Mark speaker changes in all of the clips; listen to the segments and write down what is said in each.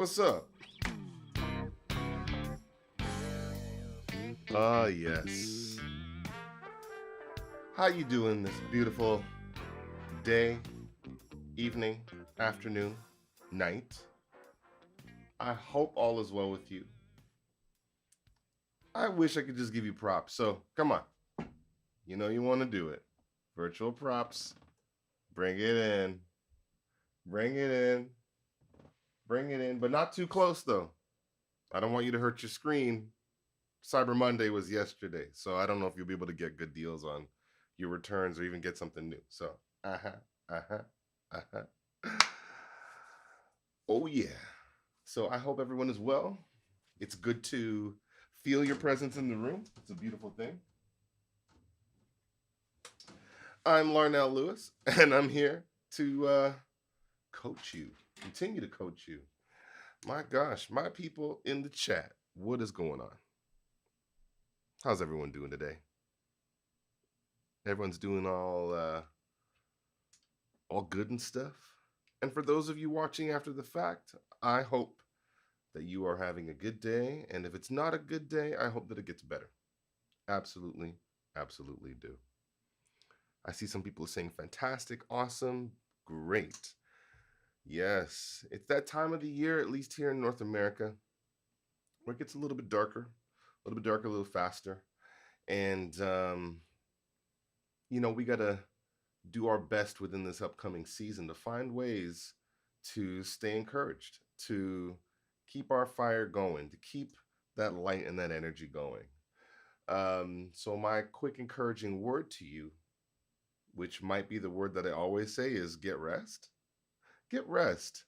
Speaker 1: What's up? Ah, yes. How you doing this beautiful day, evening, afternoon, night? I hope all is well with you. I wish I could just give you props. So come on. You know you want to do it. Virtual props. Bring it in. Bring it in. Bring it in. But not too close though. I don't want you to hurt your screen. Cyber Monday was yesterday. So I don't know if you'll be able to get good deals on your returns or even get something new. So, uh-huh, uh-huh, uh-huh. Oh yeah. So I hope everyone is well. It's good to feel your presence in the room. It's a beautiful thing. I'm Larnell Lewis, and I'm here to coach you, continue to coach you. My gosh, my people in the chat, what is going on? How's everyone doing today? Everyone's doing all good and stuff. And for those of you watching after the fact, I hope that you are having a good day. And if it's not a good day, I hope that it gets better. Absolutely, absolutely do. I see some people saying fantastic, awesome, great. Yes, it's that time of the year, at least here in North America, where it gets a little bit darker, a little faster. And, we got to do our best within this upcoming season to find ways to stay encouraged, to keep our fire going, to keep that light and that energy going. So, my quick encouraging word to you, which might be the word that I always say, is get rest. Get rest.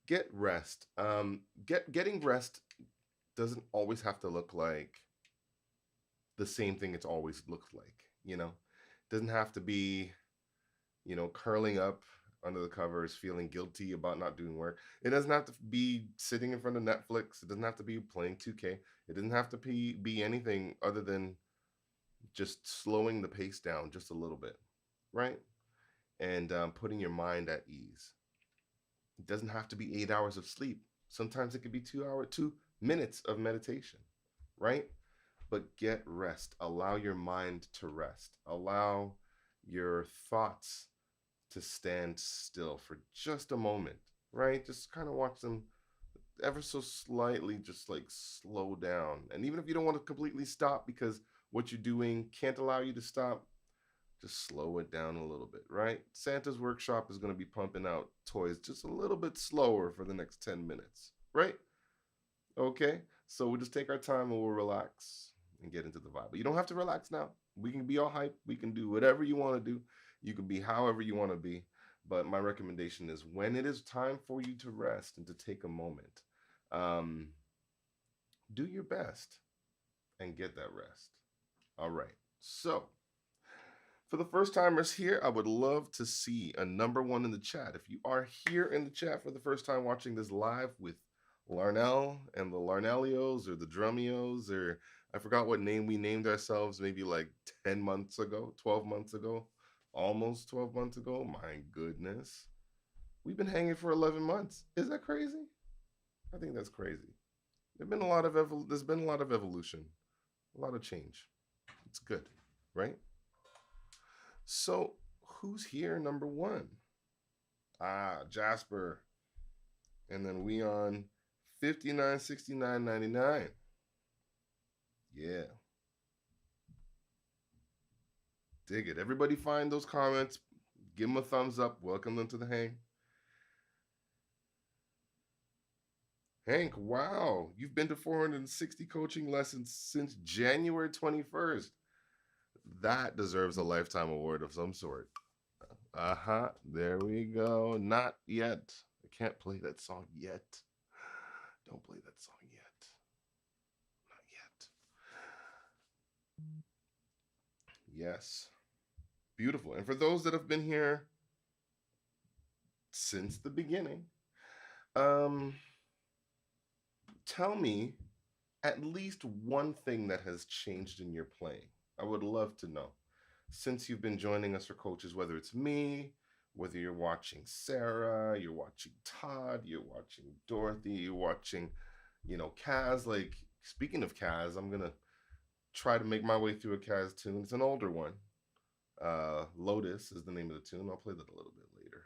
Speaker 1: Get rest. Getting rest doesn't always have to look like the same thing it's always looked like. It doesn't have to be curling up under the covers, feeling guilty about not doing work. It doesn't have to be sitting in front of Netflix. It doesn't have to be playing 2K. It doesn't have to be anything other than just slowing the pace down just a little bit, right? And putting your mind at ease. It doesn't have to be 8 hours of sleep. Sometimes it could be 2 minutes of meditation, right? But get rest. Allow your mind to rest. Allow your thoughts to stand still for just a moment, right? Just kind of watch them ever so slightly, just like slow down. And even if you don't want to completely stop because what you're doing can't allow you to stop, just slow it down a little bit, right? Santa's workshop is going to be pumping out toys just a little bit slower for the next 10 minutes, right? Okay. So we'll just take our time and we'll relax and get into the vibe. But you don't have to relax now. We can be all hype. We can do whatever you want to do. You can be however you want to be. But my recommendation is when it is time for you to rest and to take a moment, um, do your best and get that rest. All right. So, for the first timers here, I would love to see a number one in the chat. If you are here in the chat for the first time watching this live with Larnell and the Larnellios or the Drumios, or I forgot what name we named ourselves maybe like 10 months ago, 12 months ago, almost 12 months ago. My goodness. We've been hanging for 11 months. Is that crazy? I think that's crazy. There's been a lot of evolution, a lot of change. It's good, right? So, who's here number one? Ah, Jasper. And then we on 5969.99. Yeah. Dig it. Everybody find those comments. Give them a thumbs up. Welcome them to the hang. Hank, wow. You've been to 460 coaching lessons since January 21st. That deserves a lifetime award of some sort. Uh-huh. There we go. Not yet. I can't play that song yet. Don't play that song yet. Not yet. Yes. Beautiful. And for those that have been here since the beginning, um, tell me at least one thing that has changed in your playing. I would love to know. Since you've been joining us for coaches, whether it's me, Whether you're watching Sarah, you're watching Todd, you're watching Dorothy, you're watching, Kaz. Like, speaking of Kaz, I'm gonna try to make my way through a Kaz tune. It's an older one. Lotus is the name of the tune. I'll play that a little bit later.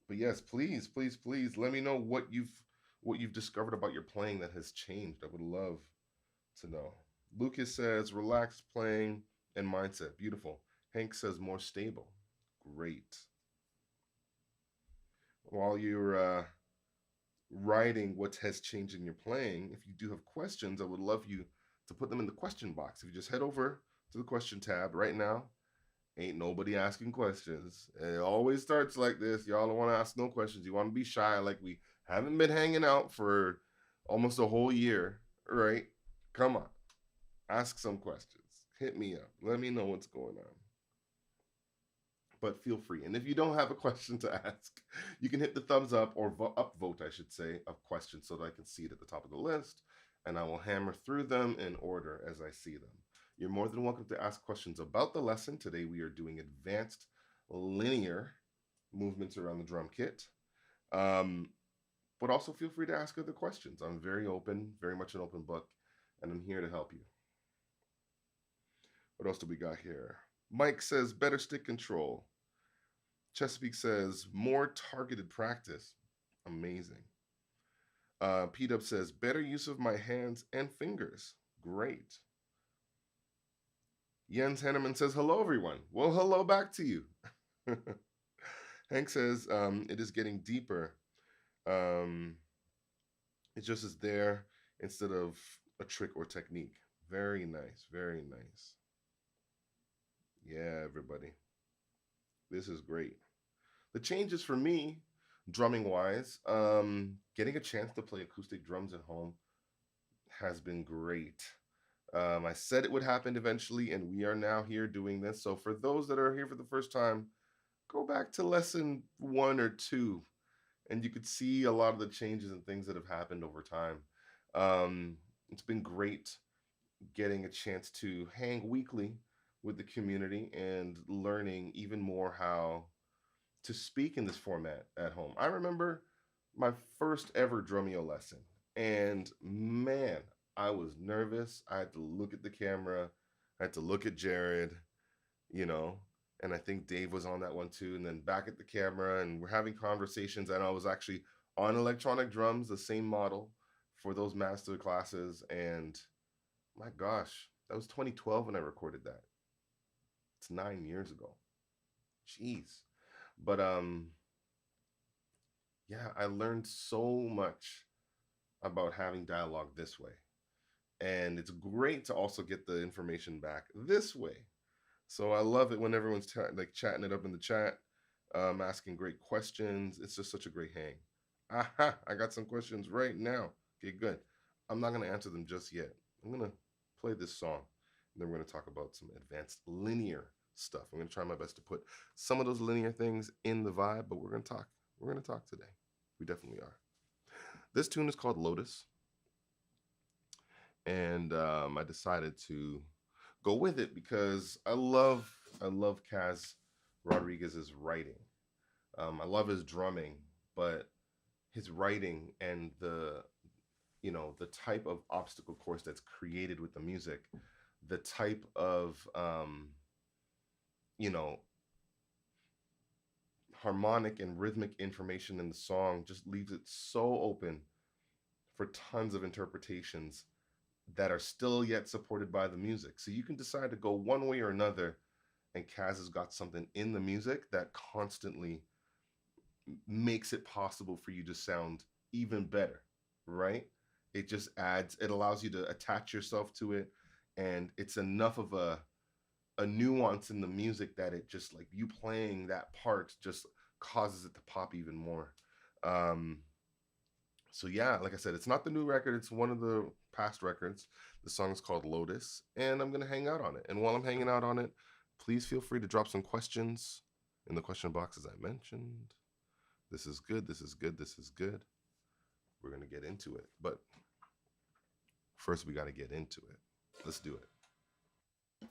Speaker 1: But yes, please, please, please let me know what you've discovered about your playing that has changed. I would love to know. Lucas says relaxed playing and mindset. Beautiful. Hank says more stable. Great. While you're writing what has changed in your playing, if you do have questions, I would love you to put them in the question box. If you just head over to the question tab right now, ain't nobody asking questions. And it always starts like this. Y'all don't want to ask no questions. You want to be shy, like we haven't been hanging out for almost a whole year, right? Come on, ask some questions. Hit me up. Let me know what's going on. But feel free. And if you don't have a question to ask, you can hit the thumbs up or upvote, I should say, of questions so that I can see it at the top of the list. And I will hammer through them in order as I see them. You're more than welcome to ask questions about the lesson. Today we are doing advanced linear movements around the drum kit. Um, but also feel free to ask other questions. I'm very open, very much an open book, and I'm here to help you. What else do we got here? Mike says better stick control. Chesapeake says more targeted practice. Amazing. P Dub says better use of my hands and fingers. Great. Jens Henneman says hello, everyone. Well, hello back to you. Hank says it is getting deeper. Um, it just is there instead of a trick or technique. Very nice. Very nice. Yeah, everybody. This is great. The changes for me, drumming wise, getting a chance to play acoustic drums at home has been great. I said it would happen eventually, and we are now here doing this. So, for those that are here for the first time, go back to lesson 1 or 2, and you could see a lot of the changes and things that have happened over time. It's been great getting a chance to hang weekly with the community and learning even more how to speak in this format at home. I remember my first ever drumeo lesson, and man, I was nervous. I had to look at the camera, I had to look at Jared, you know, and I think Dave was on that one too. And then back at the camera, and we're having conversations. And I was actually on electronic drums, the same model for those master classes. And my gosh, that was 2012 when I recorded that. It's 9 years ago. Jeez. But yeah, I learned so much about having dialogue this way. And it's great to also get the information back this way. So I love it when everyone's like chatting it up in the chat, asking great questions. It's just such a great hang. Aha, I got some questions right now. Okay, good. I'm not going to answer them just yet. I'm going to play this song, and then we're going to talk about some advanced linear stuff. I'm going to try my best to put some of those linear things in the vibe, but we're going to talk. We're going to talk today. We definitely are. This tune is called Lotus, and I decided to go with it because I love Kaz Rodriguez's writing. I love his drumming, but his writing and the type of obstacle course that's created with the music, the type of you know harmonic and rhythmic information in the song just leaves it so open for tons of interpretations that are still yet supported by the music. So you can decide to go one way or another, and Kaz has got something in the music that constantly makes it possible for you to sound even better, right? It just adds, it allows you to attach yourself to it, and it's enough of a nuance in the music that it just like you playing that part just causes it to pop even more. Um, so yeah, like I said, it's not the new record, it's one of the past records. The song is called Lotus, and I'm gonna hang out on it. And while I'm hanging out on it, please feel free to drop some questions in the question box as I mentioned. This is good, this is good, this is good. We're gonna get into it. But first we gotta get into it. Let's do it.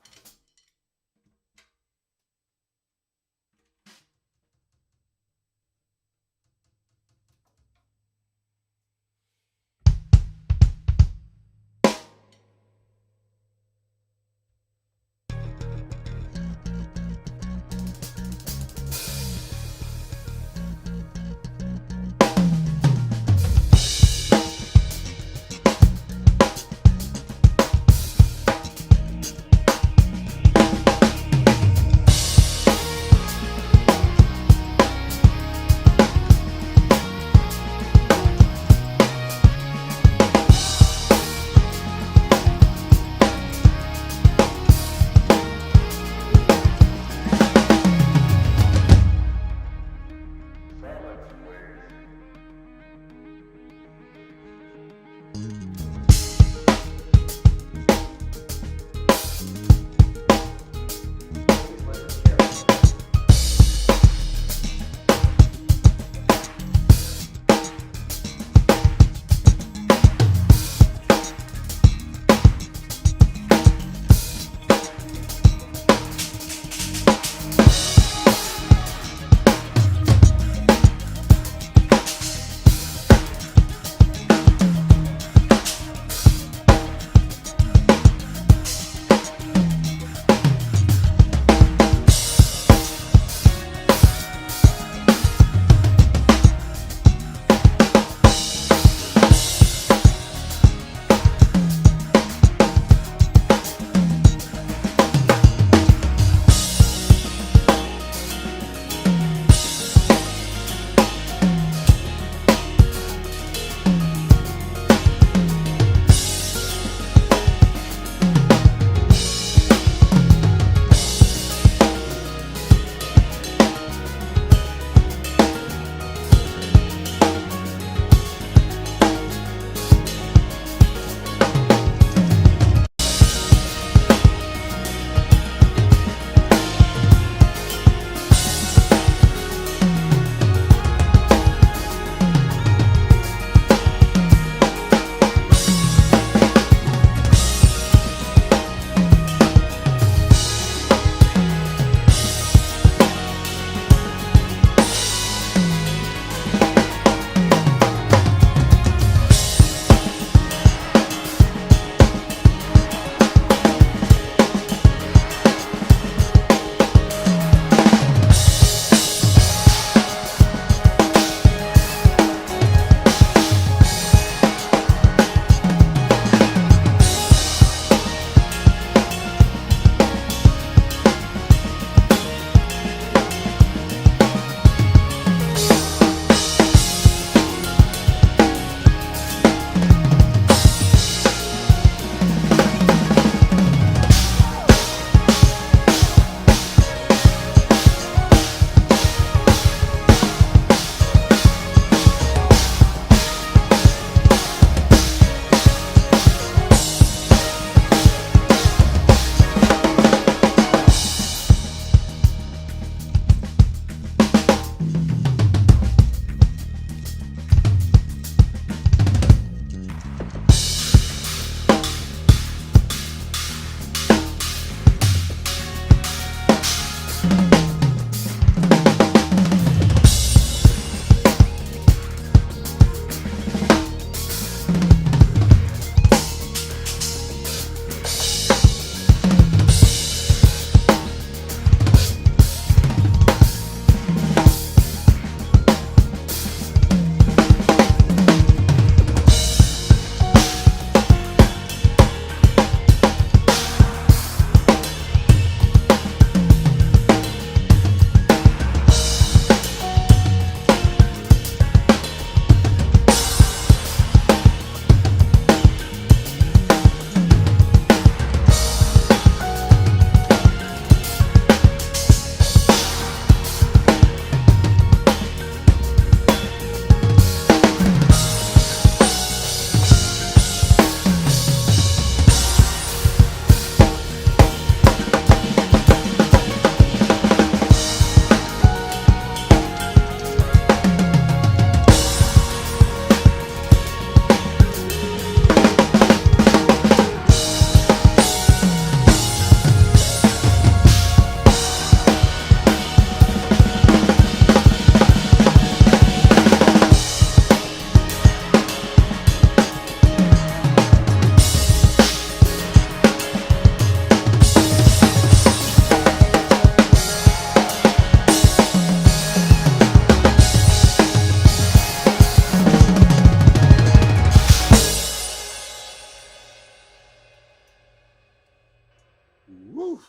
Speaker 1: Woo!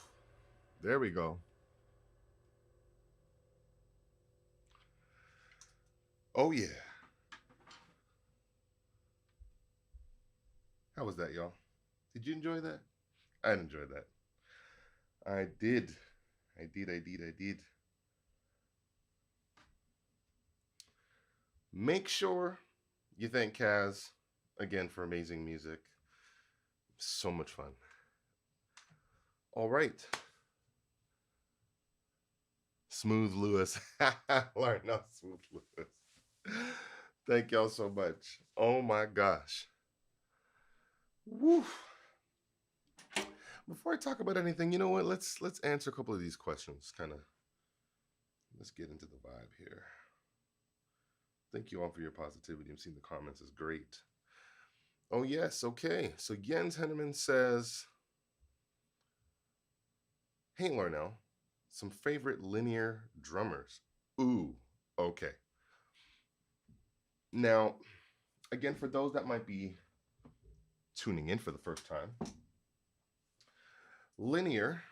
Speaker 1: There we go. Oh yeah. How was that, y'all? Did you enjoy that? I enjoyed that. I did. I did. Make sure you thank Kaz again for amazing music. So much fun. All right, Smooth Lewis. Larnell Smooth Lewis. Thank y'all so much. Oh my gosh. Woo. Before I talk about anything, you know what? Let's answer a couple of these questions. Kind of let's get into the vibe here. Thank you all for your positivity. I'm seeing the comments is great. Oh yes, okay. So Jens Henneman says, "Hey Larnell, some favorite linear drummers." Ooh, okay. Now, again, for those that might be tuning in for the first time, linear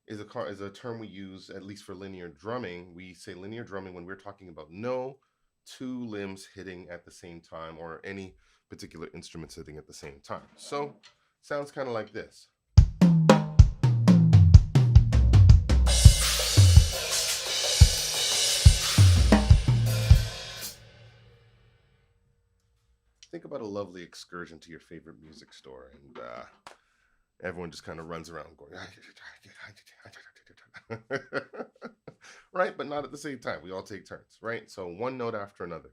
Speaker 1: is a term we use at least for linear drumming. We say linear drumming when we're talking about no two limbs hitting at the same time or any particular instrument hitting at the same time. So, sounds kind of like this. Think about a lovely excursion to your favorite music store, and everyone just kind of runs around going, right? But not at the same time. We all take turns, right? So one note after another.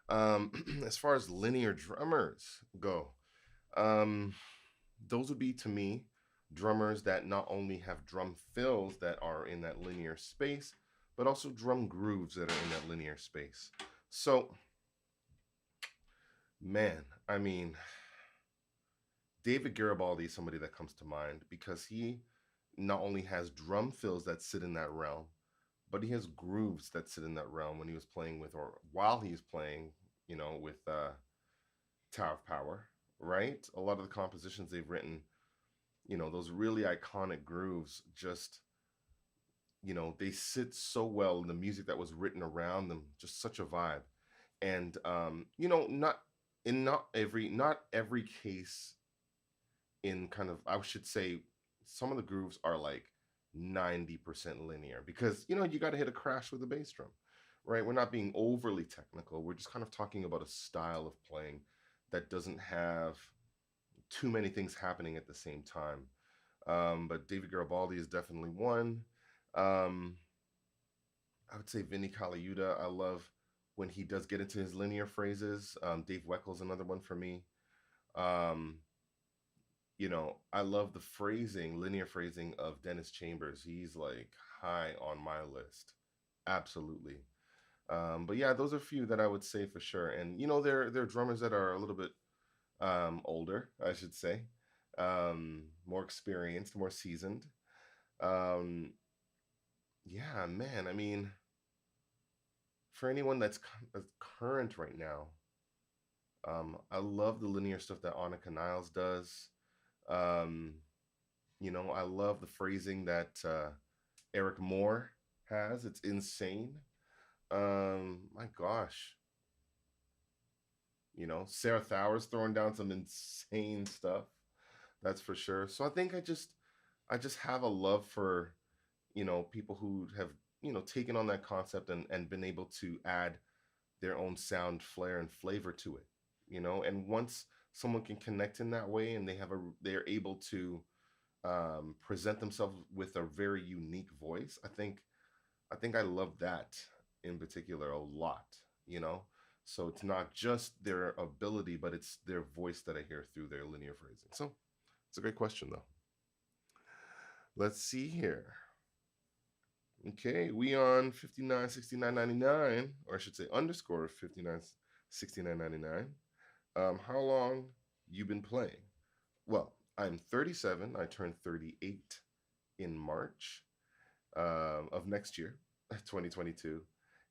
Speaker 1: Um, as far as linear drummers go, um, those would be to me drummers that not only have drum fills that are in that linear space, but also drum grooves that are in that linear space. So, man, I mean, David Garibaldi is somebody that comes to mind because he not only has drum fills that sit in that realm, but he has grooves that sit in that realm when he was playing with, or while he's playing, with Tower of Power, right? A lot of the compositions they've written, those really iconic grooves just, they sit so well in the music that was written around them, just such a vibe. And, not every case in kind of, I should say, some of the grooves are like 90% linear because you got to hit a crash with a bass drum, right? We're not being overly technical. We're just kind of talking about a style of playing that doesn't have too many things happening at the same time. But David Garibaldi is definitely one. um, I would say Vinny Colaiuta. I love when he does get into his linear phrases. Dave Weckel's another one for me. um, I love the phrasing, linear phrasing of Dennis Chambers. He's like high on my list. Absolutely. But yeah, those are a few that I would say for sure. And they're drummers that are a little bit older, I should say, more experienced, more seasoned. Um, yeah, man. I mean, for anyone that's current right now, I love the linear stuff that Annika Niles does. Um, I love the phrasing that Eric Moore has. It's insane. My gosh, Sarah Thowers throwing down some insane stuff. That's for sure. So I think I just have a love for people who have taken on that concept and been able to add their own sound, flair, and flavor to it. And once someone can connect in that way and they're able to present themselves with a very unique voice. I think I love that in particular a lot. You know, so it's not just their ability, but it's their voice that I hear through their linear phrasing. So it's a great question though. Let's see here. Okay, we on 5969.99, or I should say underscore 5969.99. How long you been playing? Well, I'm 37. I turned 38 in March of next year, 2022.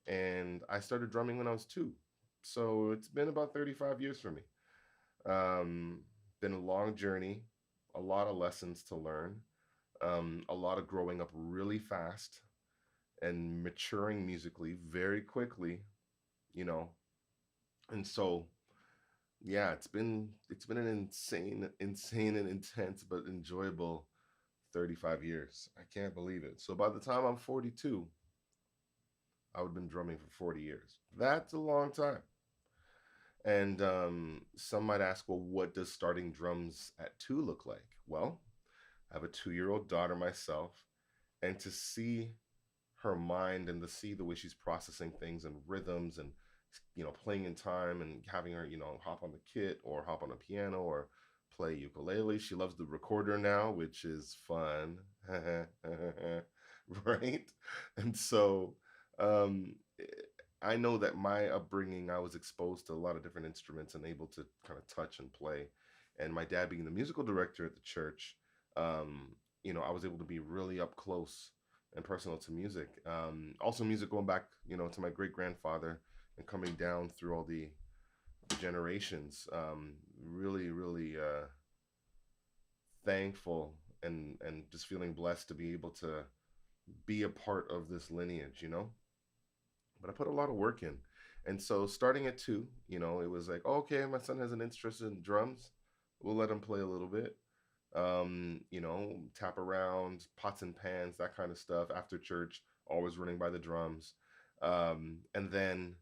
Speaker 1: And I started drumming when I was 2. So it's been about 35 years for me. Um, been a long journey, a lot of lessons to learn, a lot of growing up really fast and maturing musically very quickly, you know. And so yeah, it's been an insane and intense but enjoyable 35 years. I can't believe it. So by the time I'm 42, I would have been drumming for 40 years. That's a long time. And some might ask, well, what does starting drums at 2 look like? Well, I have a 2-year old daughter myself, and to see her mind and to see the way she's processing things and rhythms and playing in time and having her hop on the kit or hop on a piano or play ukulele. She loves the recorder now, which is fun. Right? And so um I know that my upbringing, I was exposed to a lot of different instruments and able to kind of touch and play. And my dad being the musical director at the church, um, I was able to be really up close and personal to music. Also, music going back, to my great grandfather and coming down through all the generations. Really, really thankful and just feeling blessed to be able to be a part of this lineage. But I put a lot of work in. And so starting at 2, it was like, oh, okay, my son has an interest in drums. We'll let him play a little bit. Tap around, pots and pans, that kind of stuff after church, always running by the drums. And then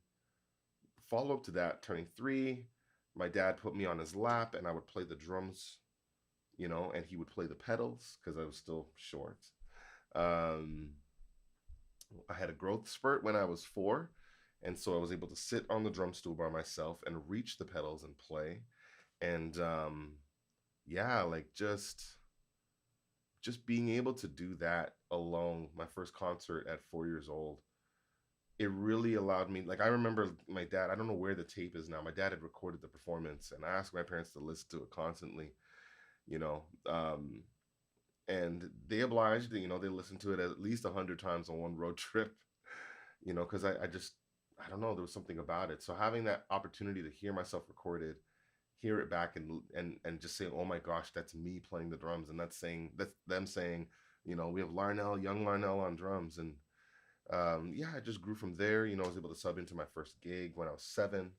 Speaker 1: follow up to that, turning 3, my dad put me on his lap and I would play the drums, and he would play the pedals because I was still short. Um, I had a growth spurt when I was 4, and so I was able to sit on the drum stool by myself and reach the pedals and play. And yeah, like just being able to do that alone, my first concert at 4 years old, it really allowed me. Like I remember my dad. I don't know where the tape is now. My dad had recorded the performance, and I asked my parents to listen to it constantly. You know, um, and they obliged. They listened to it at least 100 times on one road trip. Because I just I don't know, there was something about it. So having that opportunity to hear myself recorded, hear it back, and just say, oh my gosh, that's me playing the drums, and that's them saying, we have Larnell, young Larnell on drums, and yeah, I just grew from there. I was able to sub into my first gig when I was 7,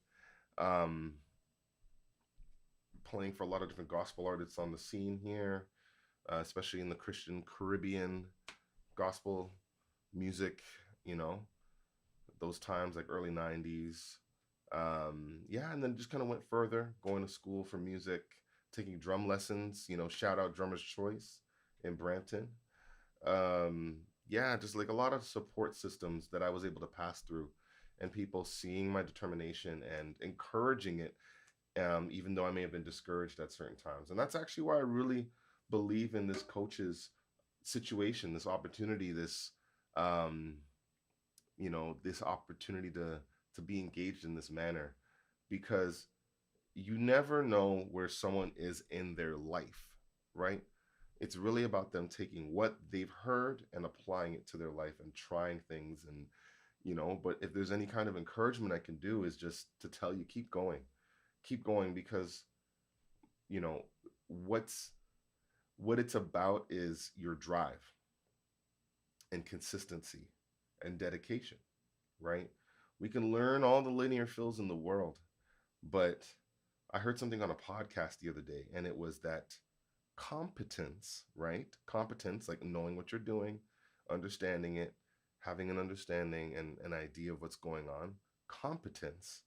Speaker 1: um, playing for a lot of different gospel artists on the scene here, especially in the Christian Caribbean gospel music. You know, those times like early 90s. Yeah, and then just kind of went further, going to school for music, taking drum lessons. Shout out Drummer's Choice in Brampton. Yeah, just like a lot of support systems that I was able to pass through, and people seeing my determination and encouraging it, even though I may have been discouraged at certain times. And that's actually why I really believe in this coach's situation, this opportunity, um, this opportunity to be engaged in this manner, because you never know where someone is in their life, right? It's really about them taking what they've heard and applying it to their life and trying things. And but if there's any kind of encouragement I can do, is just to tell you, keep going, because you know what's what it's about is your drive and consistency and dedication, right? We can learn all the linear fills in the world, but I heard something on a podcast the other day, and it was that competence, right? Competence, like knowing what you're doing, understanding it, having an understanding and an idea of what's going on. Competence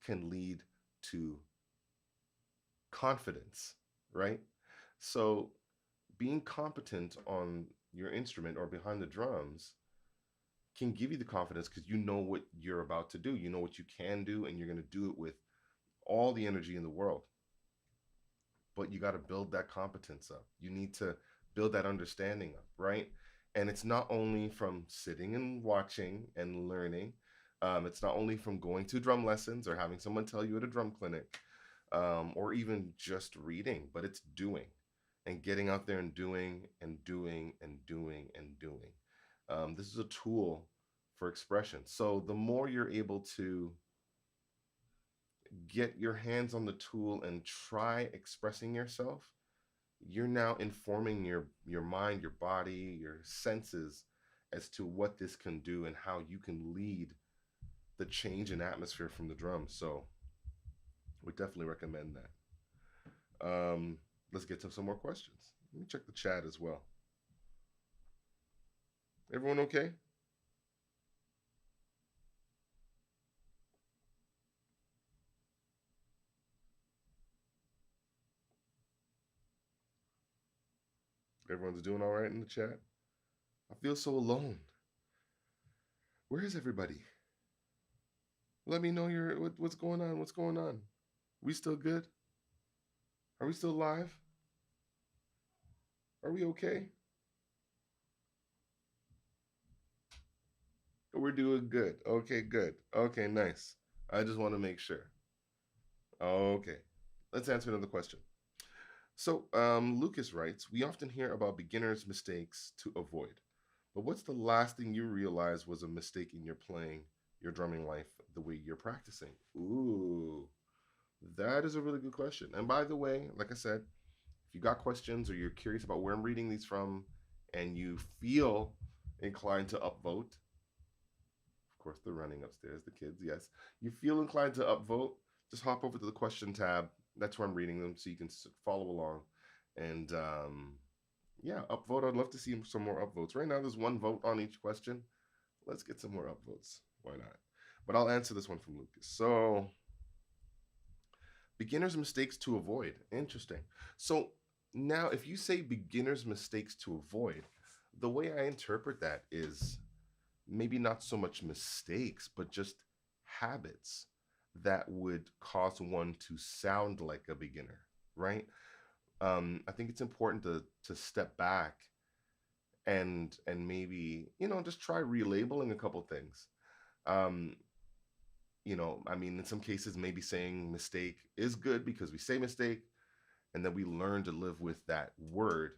Speaker 1: can lead to confidence, right? So being competent on your instrument or behind the drums can give you the confidence because you know what you're about to do. You know what you can do, and you're going to do it with all the energy in the world. But you got to build that competence up. You need to build that understanding up, right? And it's not only from sitting and watching and learning. It's not only from going to drum lessons or having someone tell you at a drum clinic, or even just reading, but it's doing and getting out there and doing and doing and doing and doing. This is a tool for expression. So the more you're able to get your hands on the tool and try expressing yourself, you're now informing your mind, your body, your senses as to what this can do and how you can lead the change in atmosphere from the drums. So we definitely recommend that. Let's get to some more questions. Let me check the chat as well. Everyone, okay? Everyone, okay? Everyone's doing all right in the chat. I feel so alone. Where is everybody? Let me know what's going on. What's going on? We still good? Are we still live? Are we okay? We're doing good. Okay, good. Okay, nice. I just want to make sure. Okay. Let's answer another question. So, Lucas writes, we often hear about beginners' mistakes to avoid. But what's the last thing you realize was a mistake in your playing, your drumming life, the way you're practicing? Ooh, that is a really good question. And by the way, like I said, if you got questions or you're curious about where I'm reading these from and you feel inclined to upvote, of course, they're running upstairs, the kids, yes. You feel inclined to upvote, just hop over to the question tab. That's where I'm reading them so you can follow along. And yeah, upvote. I'd love to see some more upvotes. Right now, there's one vote on each question. Let's get some more upvotes. Why not? But I'll answer this one from Lucas. So, beginner's mistakes to avoid. Interesting. So, now if you say beginner's mistakes to avoid, the way I interpret that is maybe not so much mistakes, but just habits that would cause one to sound like a beginner, right? I think it's important to step back and maybe just try relabeling a couple things. Um, I mean, in some cases, maybe saying mistake is good because we say mistake and then we learn to live with that word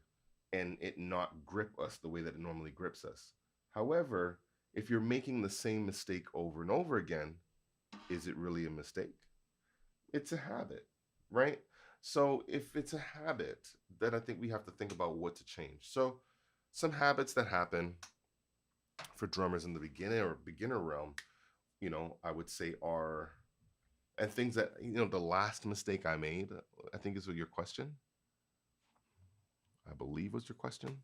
Speaker 1: and it not grip us the way that it normally grips us. However, if you're making the same mistake over and over again, is it really a mistake? It's a habit, right? So if it's a habit, then I think we have to think about what to change. So some habits that happen for drummers in the beginner realm, I would say are and things that the last mistake I made, I think is what your question. I believe was your question.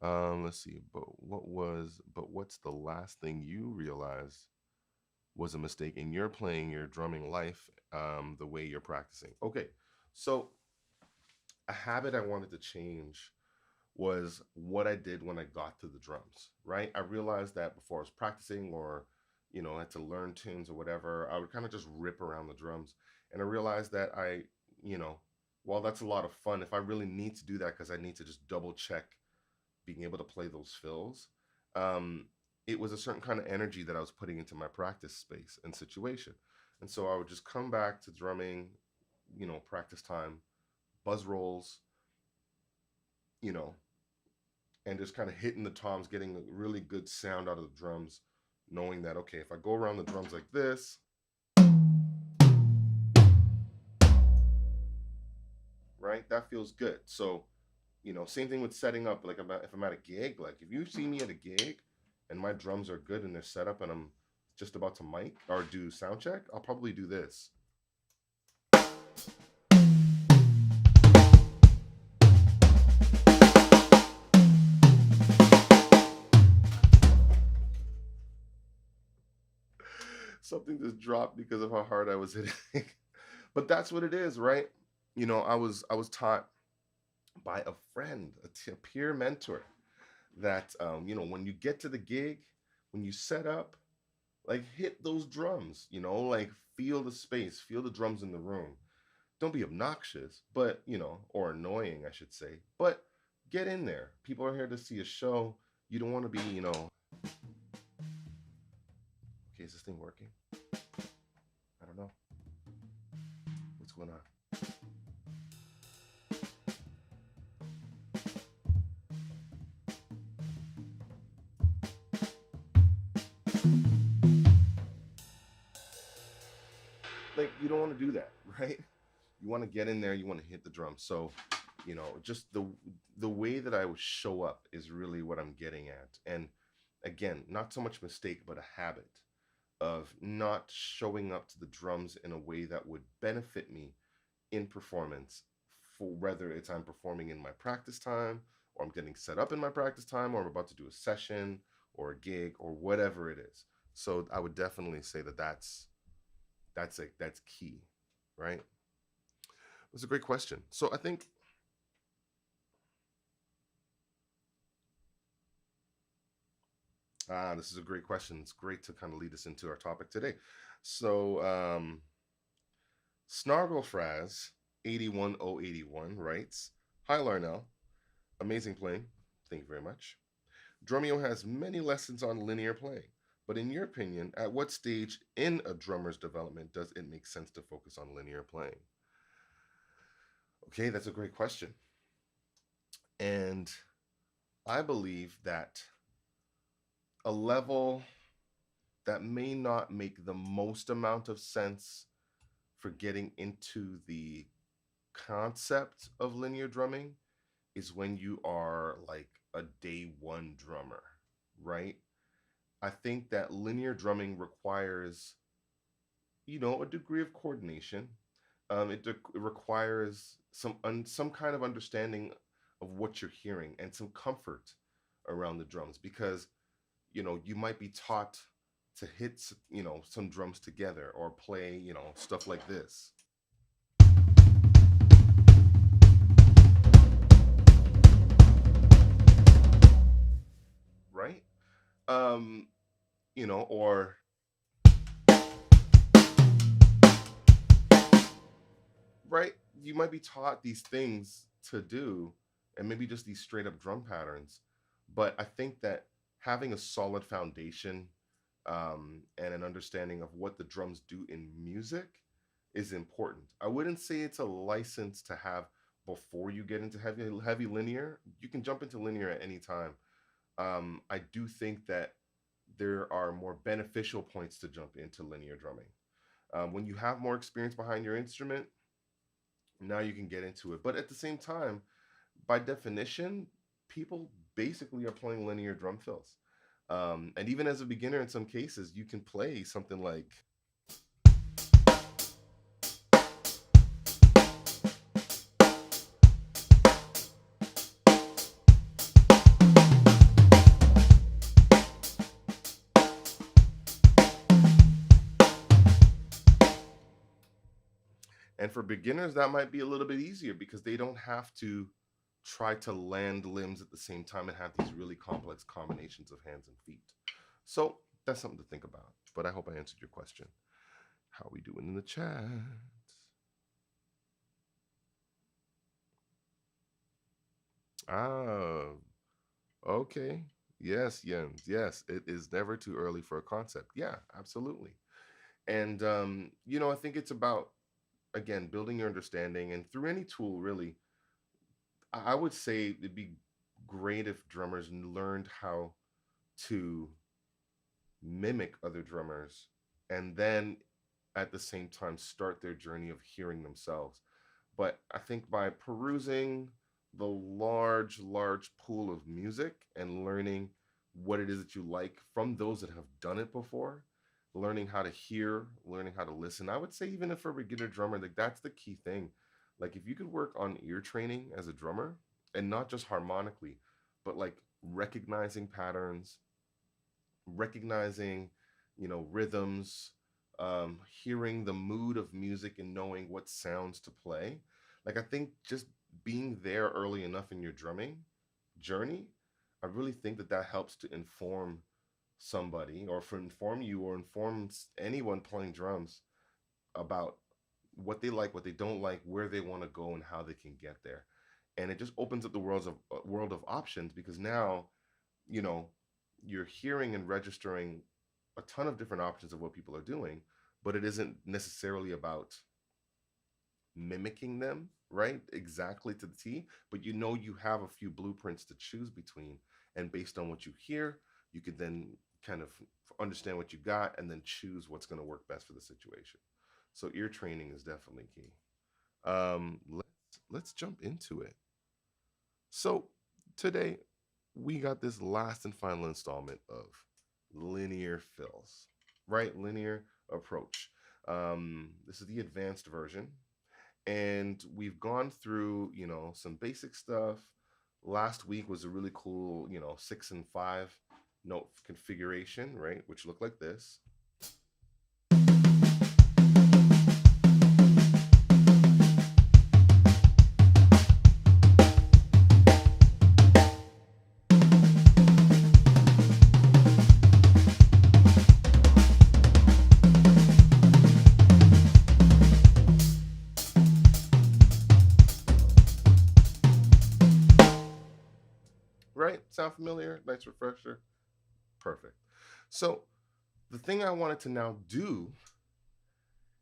Speaker 1: Let's see, but what's the last thing you realized was a mistake in your playing your drumming life, the way you're practicing? Okay, so a habit I wanted to change was what I did when I got to the drums, right? I realized that before I was practicing or, I had to learn tunes or whatever, I would kind of just rip around the drums. And I realized that you know, while that's a lot of fun, if I really need to do that because I need to just double check being able to play those fills, um, it was a certain kind of energy that I was putting into my practice space and situation. And so I would just come back to drumming, practice time, buzz rolls, you know, and just kind of hitting the toms, getting a really good sound out of the drums, knowing that, okay, if I go around the drums like this, right, that feels good. So, same thing with setting up. Like, if I'm at a gig, like if you see me at a gig and my drums are good and they're set up and I'm just about to mic or do sound check, I'll probably do this. Something just dropped because of how hard I was hitting. But that's what it is, right? I was taught by a friend, a peer mentor, that when you get to the gig, when you set up, like hit those drums, like feel the space, feel the drums in the room. Don't be obnoxious, but or annoying, I should say. But get in there. People are here to see a show. You don't want to be. Okay, is this thing working? I don't know. What's going on? Like you don't want to do that, right? You want to get in there, you want to hit the drum. So, just the way that I would show up is really what I'm getting at. And again, not so much mistake, but a habit of not showing up to the drums in a way that would benefit me in performance, for whether it's I'm performing in my practice time or I'm getting set up in my practice time or I'm about to do a session or a gig or whatever it is. So I would definitely say that that's key, right? That's a great question. So I think This is a great question. It's great to kind of lead us into our topic today. So, Snarglefraz 81081 writes, "Hi Larnell, amazing playing. Thank you very much. Drumeo has many lessons on linear playing, but in your opinion, at what stage in a drummer's development does it make sense to focus on linear playing?" Okay, that's a great question. And I believe that a level that may not make the most amount of sense for getting into the concept of linear drumming is when you are like a day one drummer, right? I think that linear drumming requires, a degree of coordination. It requires some kind of understanding of what you're hearing and some comfort around the drums because you might be taught to hit some drums together or play stuff like this, right? Um, or right, you might be taught these things to do and maybe just these straight up drum patterns, but I think that having a solid foundation and an understanding of what the drums do in music is important. I wouldn't say it's a license to have before you get into heavy linear. You can jump into linear at any time. I do think that there are more beneficial points to jump into linear drumming. When you have more experience behind your instrument, now you can get into it. But at the same time, by definition, people basically are playing linear drum fills. And even as a beginner, in some cases, you can play something like, and for beginners, that might be a little bit easier because they don't have to try to land limbs at the same time and have these really complex combinations of hands and feet. So that's something to think about. But I hope I answered your question. How are we doing in the chat? Ah, okay. Yes, Jens. Yes, it is never too early for a concept. Yeah, absolutely. And I think it's about again building your understanding and through any tool really. I would say it'd be great if drummers learned how to mimic other drummers and then at the same time start their journey of hearing themselves. But I think by perusing the large pool of music and learning what it is that you like from those that have done it before, learning how to hear, learning how to listen. I would say even if for a beginner drummer, like that's the key thing. Like if you could work on ear training as a drummer and not just harmonically, but like recognizing patterns, recognizing rhythms, hearing the mood of music and knowing what sounds to play. Like I think just being there early enough in your drumming journey, I really think that that helps to inform somebody or for inform you or inform anyone playing drums about what they like, what they don't like, where they want to go and how they can get there. And it just opens up the world of options because now you know, you're hearing and registering a ton of different options of what people are doing, but it isn't necessarily about mimicking them, right? Exactly to the T, but you have a few blueprints to choose between. And based on what you hear, you could then kind of understand what you got and then choose what's going to work best for the situation. So ear training is definitely key. Let's jump into it. So today we got this last and final installment of linear fills, right? Linear approach. This is the advanced version, and we've gone through some basic stuff. Last week was a really cool 6 and 5 note configuration, right? Which looked like this. Sound familiar? Nice refresher? Perfect. So the thing I wanted to now do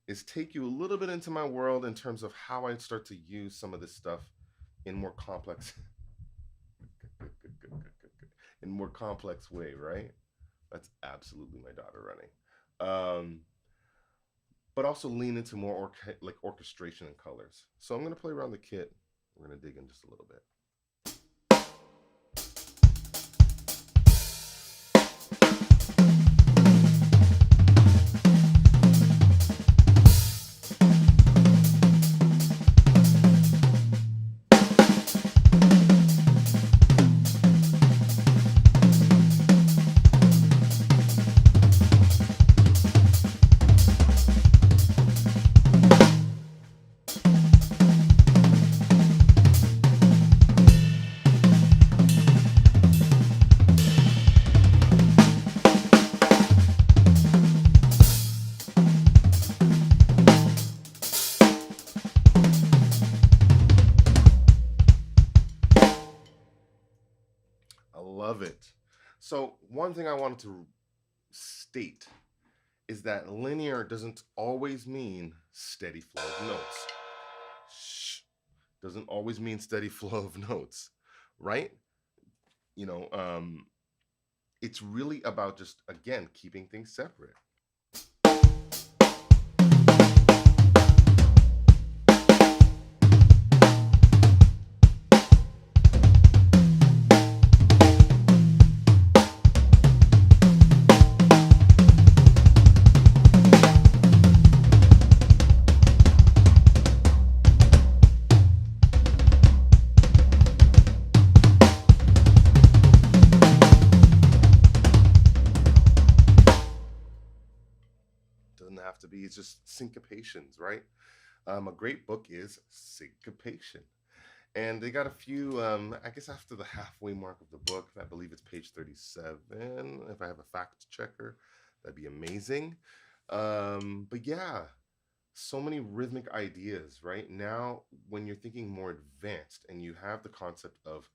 Speaker 1: is take you a little bit into my world in terms of how I start to use some of this stuff in more complex in more complex way, right? That's absolutely my daughter running. But also lean into more like orchestration and colors. So I'm going to play around the kit. We're going to dig in just a little bit. I love it. So one thing I wanted to state is that linear doesn't always mean steady flow of notes. Shh. Doesn't always mean steady flow of notes, right? You know, it's really about just, again, keeping things separate. Doesn't have to be, it's just syncopations, right? A great book is Syncopation. And they got a few, I guess after the halfway mark of the book, I believe it's page 37. If I have a fact checker, that'd be amazing. But yeah, so many rhythmic ideas, right? Now, when you're thinking more advanced and you have the concept of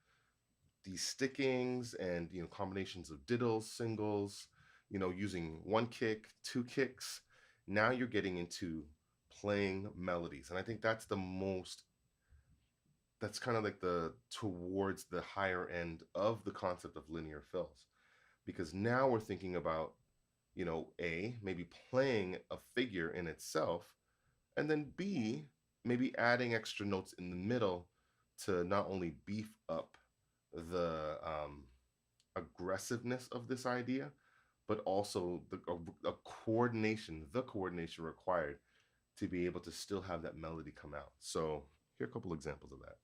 Speaker 1: these stickings and combinations of diddles, singles, using one kick, two kicks, now you're getting into playing melodies. And I think that's kind of like the towards the higher end of the concept of linear fills, because now we're thinking about a maybe playing a figure in itself, and then b maybe adding extra notes in the middle to not only beef up the aggressiveness of this idea, but also the coordination required to be able to still have that melody come out. So here are a couple examples of that.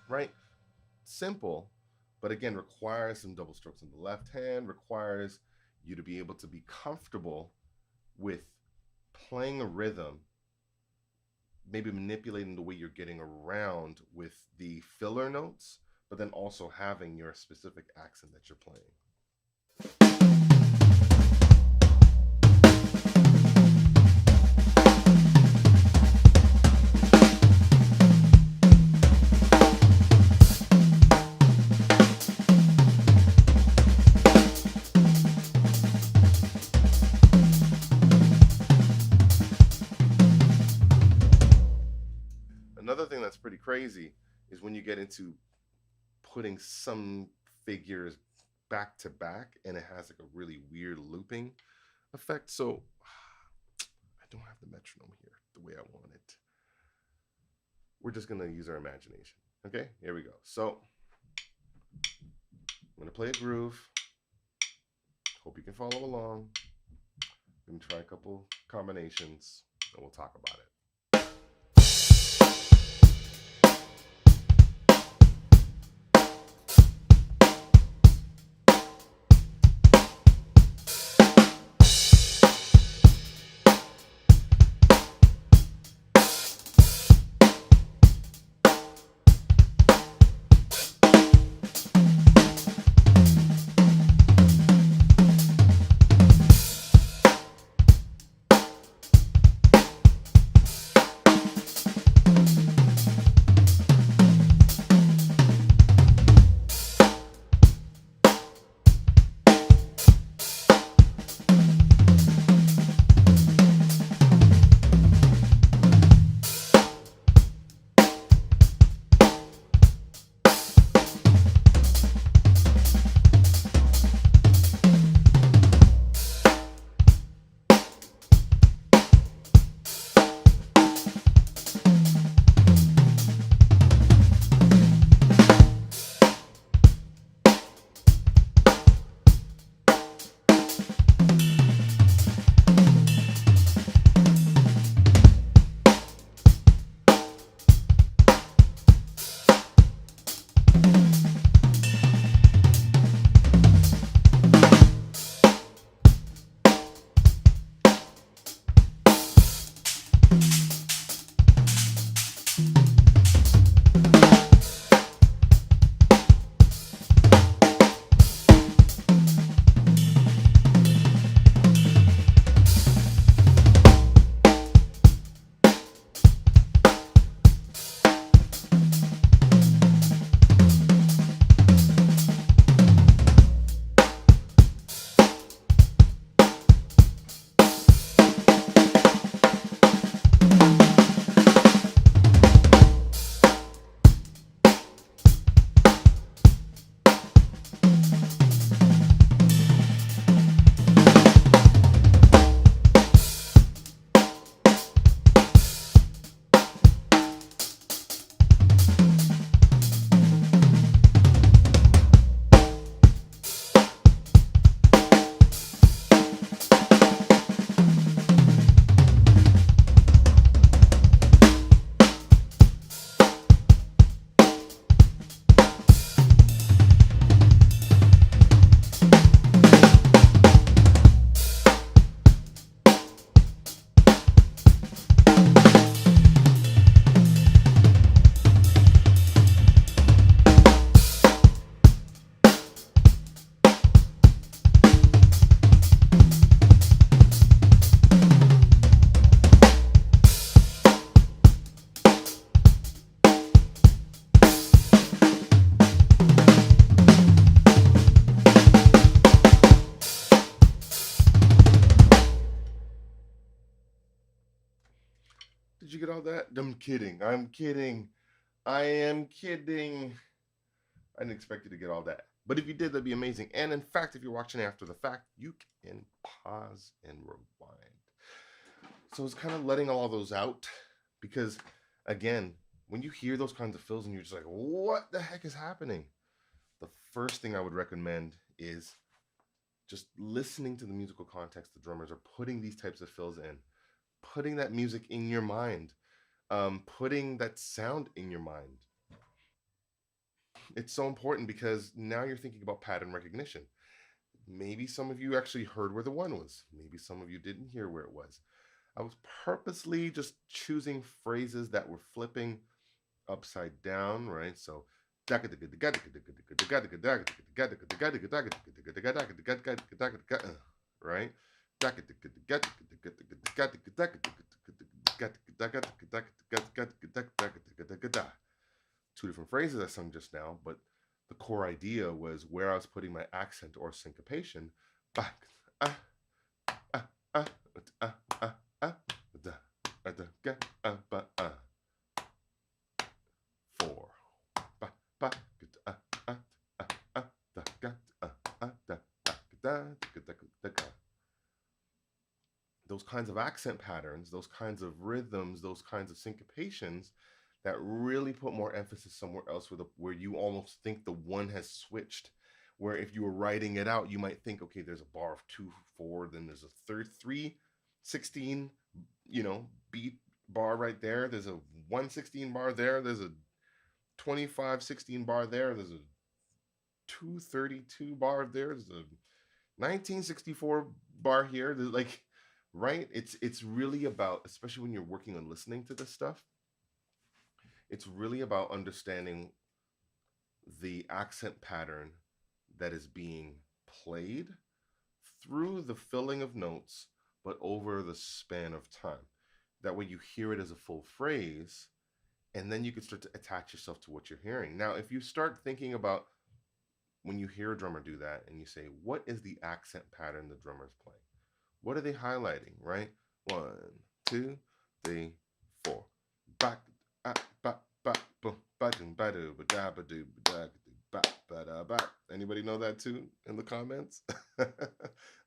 Speaker 1: Right? Simple, but again, requires some double strokes in the left hand, requires you to be able to be comfortable with playing a rhythm, maybe manipulating the way you're getting around with the filler notes, but then also having your specific accent that you're playing. Another thing that's pretty crazy is when you get into putting some figures back to back and it has like a really weird looping effect. So I don't have the metronome here the way I want it. We're just going to use our imagination. Okay, here we go. So I'm going to play a groove. Hope you can follow along. I'm going to try a couple combinations and we'll talk about it. Did you get all that? I'm kidding. I'm kidding. I am kidding. I didn't expect you to get all that. But if you did, that'd be amazing. And in fact, if you're watching after the fact, you can pause and rewind. So it's kind of letting all those out because, again, when you hear those kinds of fills and you're just like, what the heck is happening? The first thing I would recommend is just listening to the musical context the drummers are putting these types of fills in, putting that music in your mind, putting that sound in your mind. It's so important because now you're thinking about pattern recognition. Maybe some of you actually heard where the one was. Maybe some of you didn't hear where it was. I was purposely just choosing phrases that were flipping upside down, right? So, right? Two different phrases I sung just now, but the core idea was where I was putting my accent or syncopation. Back, ah, ah, ah, ah, ah, ah, da, da, ga, ba, four. Ba, ba, ah, ah, ah, ah, da, ga, da, da, da. Those kinds of accent patterns, those kinds of rhythms, those kinds of syncopations that really put more emphasis somewhere else where you almost think the one has switched. Where if you were writing it out, you might think, okay, there's a bar of 2/4, then there's a third 3/16, beat bar right there. There's a 1/16 bar there. There's a 25/16 bar there. There's a 2/32 bar there. There's a 1964 bar here. There's like, right? It's really about, especially when you're working on listening to this stuff, it's really about understanding the accent pattern that is being played through the filling of notes, but over the span of time. That way you hear it as a full phrase, and then you can start to attach yourself to what you're hearing. Now, if you start thinking about when you hear a drummer do that and you say, what is the accent pattern the drummer's playing? What are they highlighting, right? One, two, three, four. Back, ba, ba, boom, ba, doom, ba, doo, ba, da, ba, doo, ba, da, doo, ba, ba, da, ba. Anybody know that too in the comments? Ba,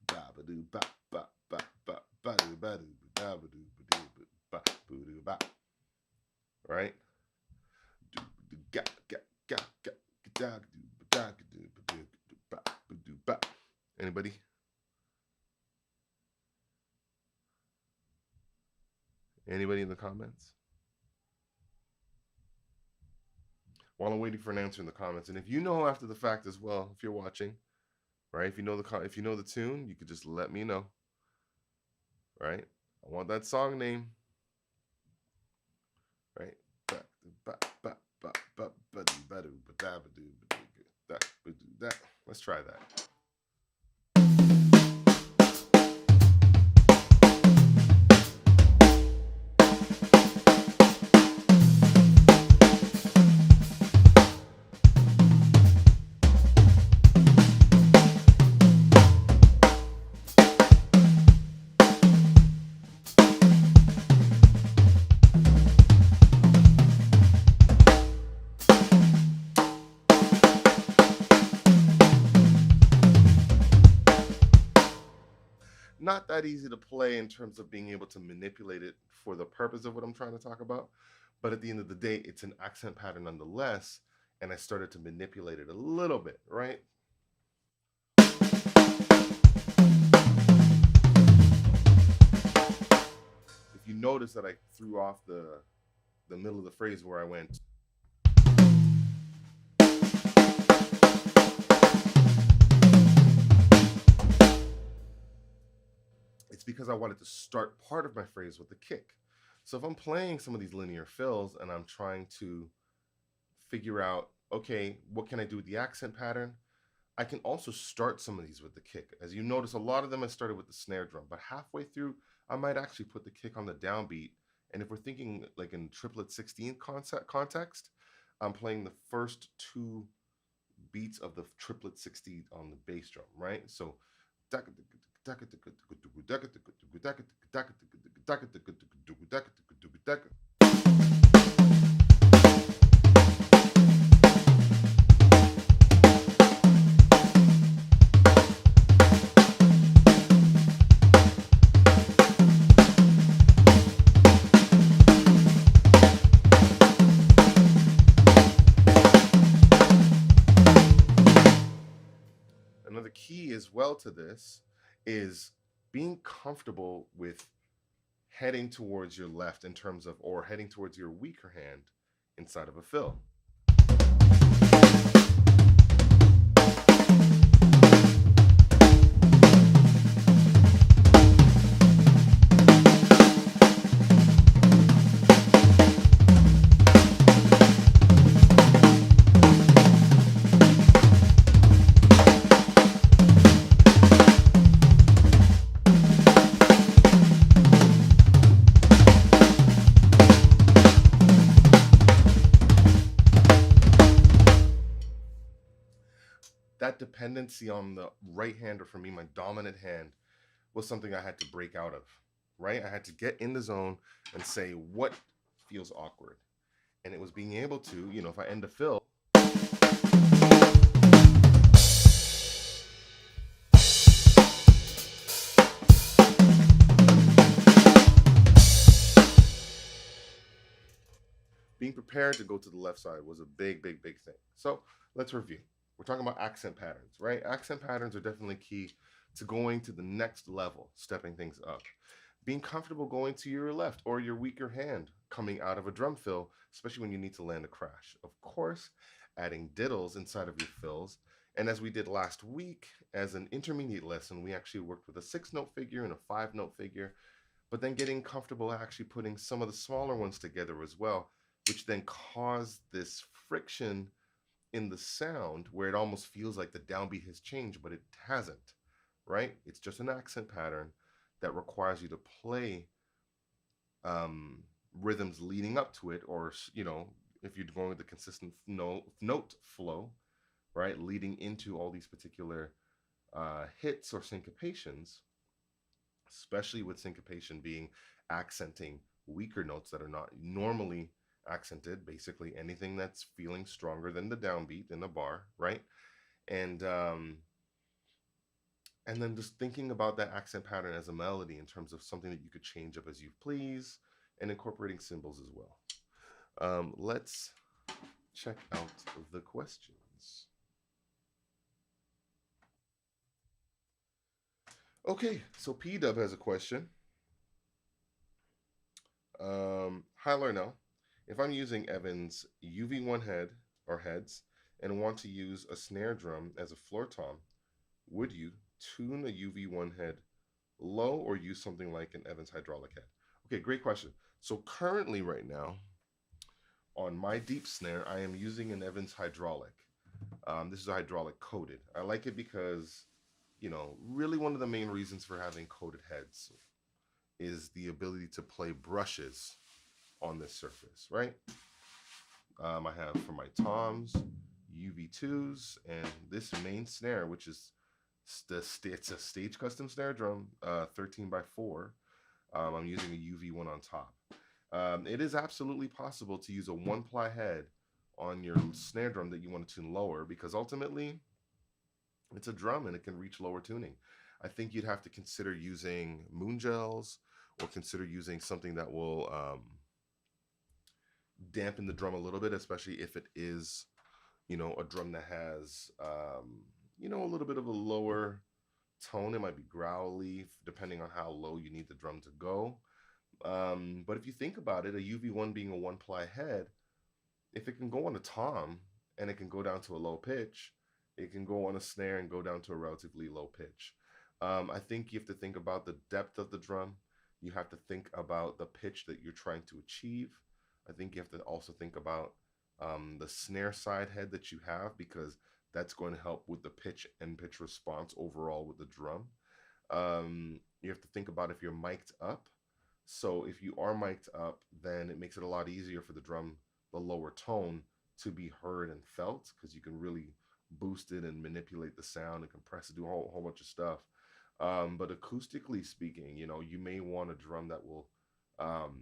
Speaker 1: ba, doo, ba, ba, ba, ba, ba, doo, ba, doo, ba, da, ba, doo, ba, doo, ba, ba, doo, ba. Right? Do, do, ga, ga, ga, ga, da, doo, ba, da, doo, ba, doo, ba, ba, doo, ba. Anybody? Anybody in the comments? While I'm waiting for an answer in the comments, and if you know after the fact as well, if you're watching, right? If you know the tune, you could just let me know, right? I want that song name, right? Let's try that. Not that easy to play in terms of being able to manipulate it for the purpose of what I'm trying to talk about. But at the end of the day, it's an accent pattern nonetheless. And I started to manipulate it a little bit, right? If you notice that I threw off the middle of the phrase where I went, it's because I wanted to start part of my phrase with the kick. So if I'm playing some of these linear fills and I'm trying to figure out, okay, what can I do with the accent pattern? I can also start some of these with the kick. As you notice, a lot of them I started with the snare drum, but halfway through, I might actually put the kick on the downbeat. And if we're thinking like in triplet 16 context, I'm playing the first two beats of the triplet 16 on the bass drum, right? So Another key as well to this is being comfortable with heading towards your left in terms of, or heading towards your weaker hand inside of a fill. That dependency on the right hand, or for me, my dominant hand, was something I had to break out of, right? I had to get in the zone and say what feels awkward. And it was being able to, if I end a fill, being prepared to go to the left side was a big, big, big thing. So let's review. We're talking about accent patterns, right? Accent patterns are definitely key to going to the next level, stepping things up. Being comfortable going to your left or your weaker hand coming out of a drum fill, especially when you need to land a crash. Of course, adding diddles inside of your fills. And as we did last week, as an intermediate lesson, we actually worked with a 6 note figure and a 5 note figure, but then getting comfortable actually putting some of the smaller ones together as well, which then caused this friction in the sound where it almost feels like the downbeat has changed, but it hasn't, right? It's just an accent pattern that requires you to play um, rhythms leading up to it, or if you're going with the consistent note flow, right, leading into all these particular hits or syncopations, especially with syncopation being accenting weaker notes that are not normally accented, basically anything that's feeling stronger than the downbeat in a bar, right? And and then just thinking about that accent pattern as a melody in terms of something that you could change up as you please, and incorporating symbols as well. Let's check out the questions. Okay, so P Dub has a question. Hi Larnell. If I'm using Evan's UV1 head or heads and want to use a snare drum as a floor tom, would you tune a UV1 head low or use something like an Evans hydraulic head? Okay, great question. So currently right now on my deep snare, I am using an Evans hydraulic. This is a hydraulic coated. I like it because, really one of the main reasons for having coated heads is the ability to play brushes on this surface, right? I have for my toms, UV2s, and this main snare, which is it's a stage custom snare drum, 13 by 4. I'm using a UV1 on top. It is absolutely possible to use a 1-ply head on your snare drum that you want to tune lower, because ultimately it's a drum and it can reach lower tuning. I think you'd have to consider using moon gels, or consider using something that will dampen the drum a little bit, especially if it is, a drum that has, a little bit of a lower tone. It might be growly, depending on how low you need the drum to go. But if you think about it, a UV1 being a 1-ply head, if it can go on a tom and it can go down to a low pitch, it can go on a snare and go down to a relatively low pitch. I think you have to think about the depth of the drum. You have to think about the pitch that you're trying to achieve. I think you have to also think about the snare side head that you have, because that's going to help with the pitch and pitch response overall with the drum. You have to think about if you're mic'd up. So if you are mic'd up, then it makes it a lot easier for the drum, the lower tone, to be heard and felt, because you can really boost it and manipulate the sound and compress it, do a whole bunch of stuff. But acoustically speaking, you may want a drum um,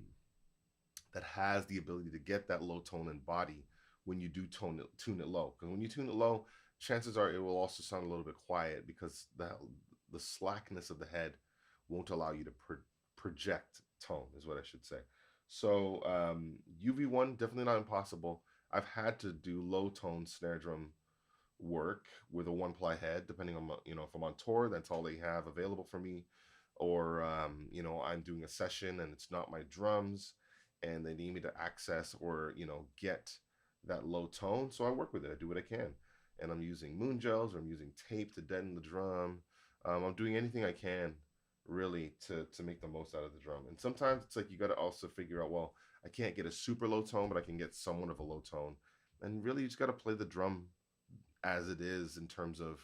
Speaker 1: that has the ability to get that low tone and body when you do tune it low. Because when you tune it low, chances are it will also sound a little bit quiet because the slackness of the head won't allow you to project tone, is what I should say. So UV1 definitely not impossible. I've had to do low tone snare drum work with a one ply head, depending on if I'm on tour, that's all they have available for me, or I'm doing a session and it's not my drums, and they need me to access or get that low tone. So I work with it. I do what I can, and I'm using moon gels or I'm using tape to deaden the drum. I'm doing anything I can really to make the most out of the drum. And sometimes it's like you got to also figure out, well, I can't get a super low tone, but I can get somewhat of a low tone. And really, you just got to play the drum as it is in terms of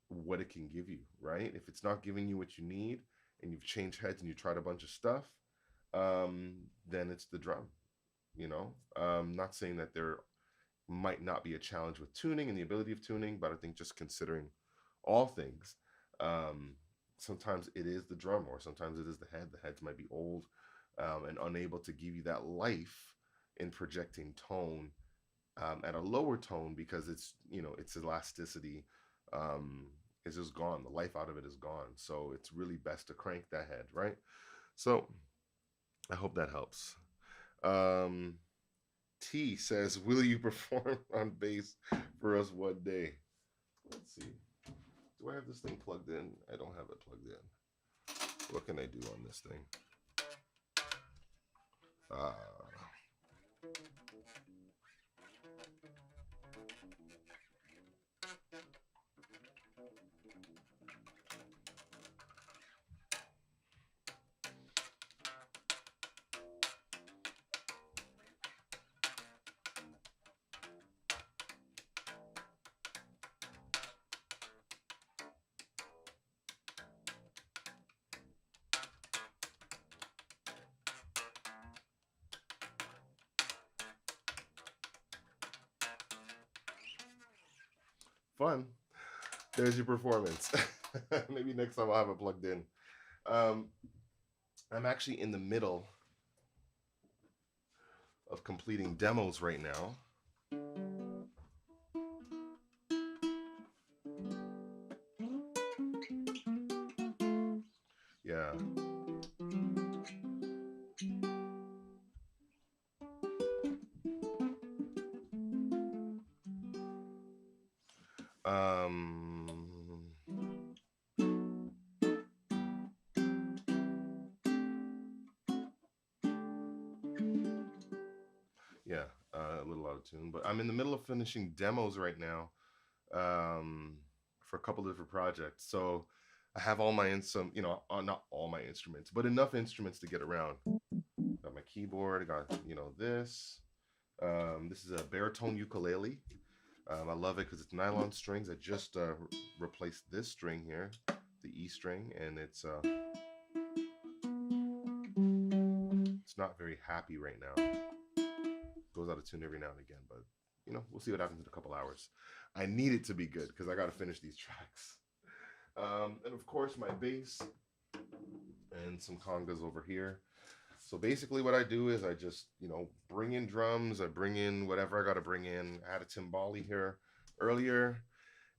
Speaker 1: what it can give you, right? If it's not giving you what you need and you've changed heads and you tried a bunch of stuff, then it's the drum, Not saying that there might not be a challenge with tuning and the ability of tuning, but I think just considering all things, um, sometimes it is the drum or sometimes it is the head. The heads might be old and unable to give you that life in projecting tone at a lower tone because its elasticity um, is just gone. The life out of it is gone. So it's really best to crank that head, right? So I hope that helps. Um, T says, "Will you perform on bass for us one day?" Let's see. Do I have this thing plugged in? I don't have it plugged in. What can I do on this thing? Uh, Fun. There's your performance. Maybe next time I'll have it plugged in. Um, I'm actually in the middle of completing demos right now. Yeah. Um, yeah, a little out of tune, but I'm in the middle of finishing demos right now for a couple of different projects. So I have all my some, not all my instruments, but enough instruments to get around. Got my keyboard. I got this. This is a baritone ukulele. I love it because it's nylon strings. I just replaced this string here, the E string, and it's not very happy right now. Goes out of tune every now and again, but we'll see what happens in a couple hours. I need it to be good because I got to finish these tracks. And of course, my bass and some congas over here. So basically, what I do is I just bring in drums. I bring in whatever I got to bring in. I had a timbali here earlier.